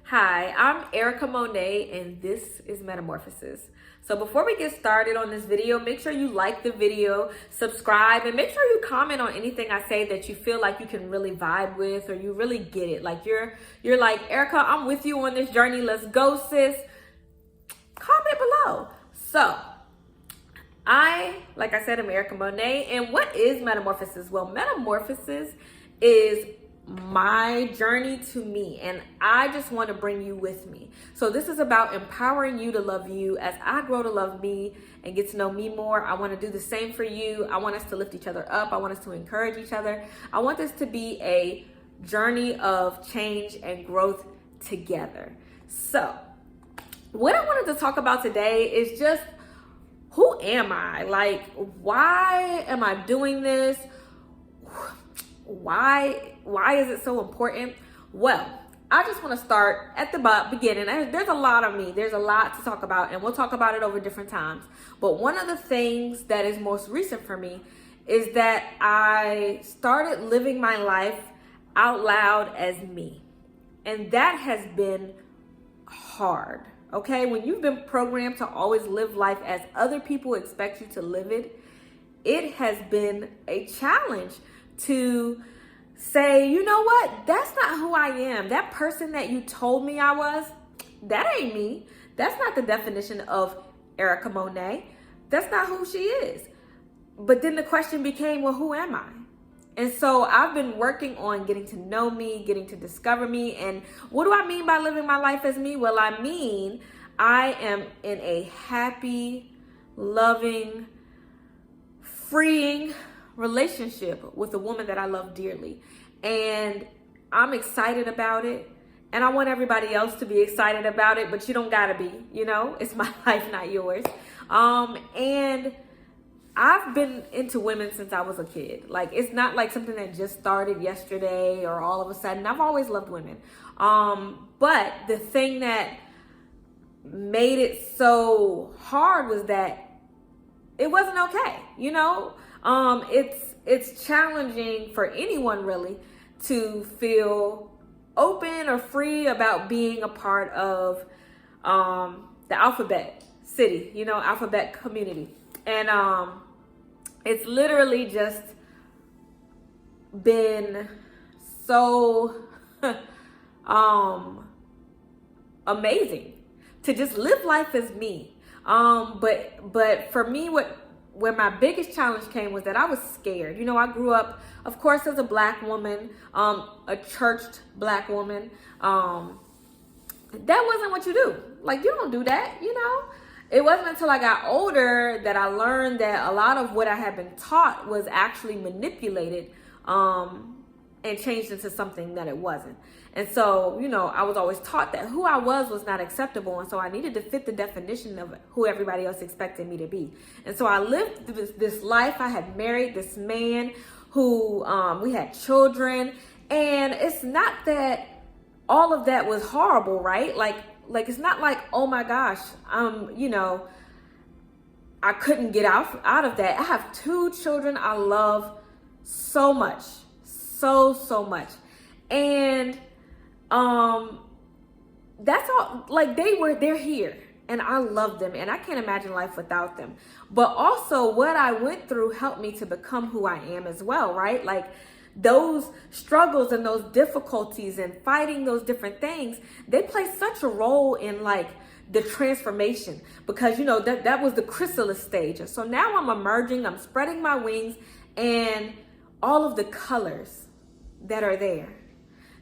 Hi, I'm Erica Monet, and this is Metamorphosis. So before we get started on this video, make sure you like the video, subscribe, and make sure you comment on anything I say that you feel like you can really vibe with or you really get it. Like you're like, Erica, I'm with you on this journey. Let's go, sis. Comment below. So like I said, I'm Erica Monet, and what is Metamorphosis? Well, Metamorphosis is my journey to me, and I just want to bring you with me. So this is about empowering you to love you as I grow to love me and get to know me more. I want to do the same for you. I want us to lift each other up. I want us to encourage each other. I want this to be a journey of change and growth together. So what I wanted to talk about today is just, who am I? Like, why am I doing this? Why is it so important? Well, I just want to start at the beginning. There's a lot of me. There's a lot to talk about, and we'll talk about it over different times. But one of the things that is most recent for me is that I started living my life out loud as me. And that has been hard. Okay, when you've been programmed to always live life as other people expect you to live it, it has been a challenge to say, you know what, that's not who I am. That person that you told me I was, that ain't me. That's not the definition of Erica Monet. That's not who she is. But then the question became, well, who am I? And so I've been working on getting to know me, getting to discover me. And what do I mean by living my life as me? Well, I mean, I am in a happy, loving, freeing relationship with a woman that I love dearly. And I'm excited about it. And I want everybody else to be excited about it, but you don't gotta be, it's my life, not yours. And I've been into women since I was a kid. Like, it's not like something that just started yesterday or all of a sudden. I've always loved women. But the thing that made it so hard was that it wasn't okay. It's challenging for anyone really to feel open or free about being a part of the alphabet city, alphabet community. And it's literally just been so amazing to just live life as me. But for me, where my biggest challenge came was that I was scared. I grew up, of course, as a Black woman, a churched Black woman. That wasn't what you do. Like, you don't do that, It wasn't until I got older that I learned that a lot of what I had been taught was actually manipulated and changed into something that it wasn't. And so, I was always taught that who I was not acceptable. And so I needed to fit the definition of who everybody else expected me to be. And so I lived this life. I had married this man who we had children. And it's not that all of that was horrible, right? Like it's not like, oh my gosh, I couldn't get out of that. I have 2 children I love so much, so much. And that's all, like they're here and I love them and I can't imagine life without them. But also what I went through helped me to become who I am as well, right? Like those struggles and those difficulties and fighting those different things, they play such a role in like the transformation, because that was the chrysalis stage. And so now I'm emerging, I'm spreading my wings, and all of the colors that are there,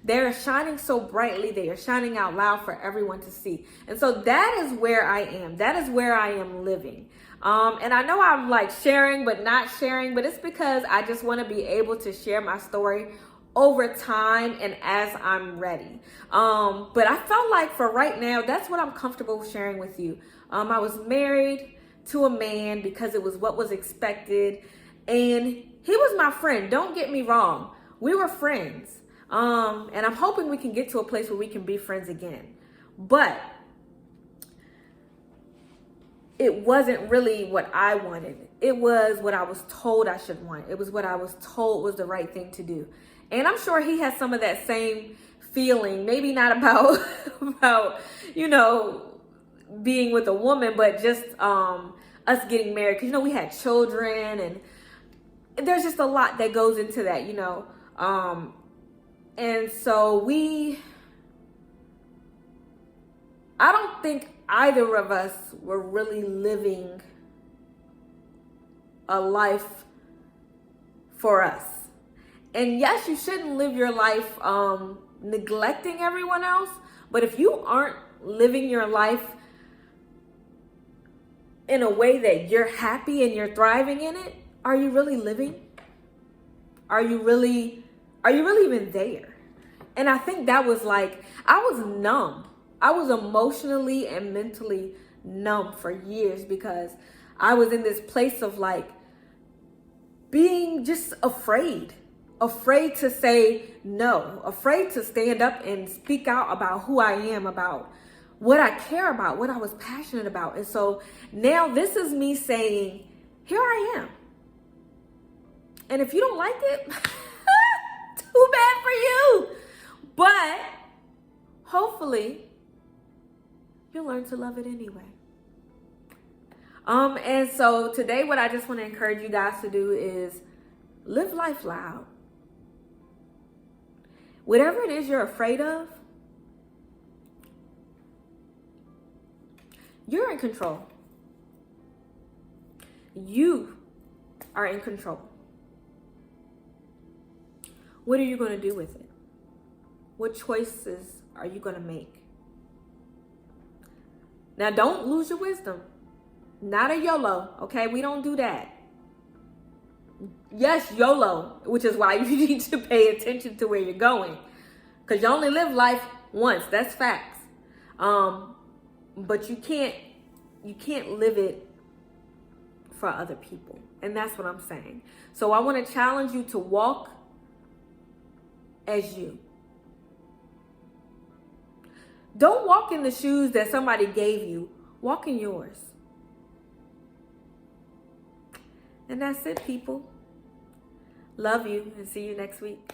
they're shining so brightly, they are shining out loud for everyone to see. And so that is where I am. That is where I am living. And I know I'm like sharing, but not sharing, but it's because I just want to be able to share my story over time and as I'm ready. But I felt like for right now, that's what I'm comfortable sharing with you. I was married to a man because it was what was expected. And he was my friend. Don't get me wrong. We were friends. And I'm hoping we can get to a place where we can be friends again. But it wasn't really what I wanted. It was what I was told I should want. It was what I was told was the right thing to do. And I'm sure he has some of that same feeling, maybe not about about, you know, being with a woman, but just us getting married, because, you know, we had children, and there's just a lot that goes into that, you know. And so I don't think either of us were really living a life for us. And yes, you shouldn't live your life neglecting everyone else, but if you aren't living your life in a way that you're happy and you're thriving in it, are you really living? Are you really even there? And I think that was like, I was numb. I was emotionally and mentally numb for years, because I was in this place of like being just afraid to say no, afraid to stand up and speak out about who I am, about what I care about, what I was passionate about. And so now this is me saying, here I am. And if you don't like it, too bad for you. But hopefully you'll learn to love it anyway. And so today, what I just want to encourage you guys to do is live life loud. Whatever it is you're afraid of, you're in control. You are in control. What are you going to do with it? What choices are you going to make? Now, don't lose your wisdom. Not a YOLO, okay? We don't do that. Yes, YOLO, which is why you need to pay attention to where you're going, because you only live life once. That's facts. But you can't live it for other people, and that's what I'm saying. So I want to challenge you to walk as you. Don't walk in the shoes that somebody gave you. Walk in yours. And that's it, people. Love you, and see you next week.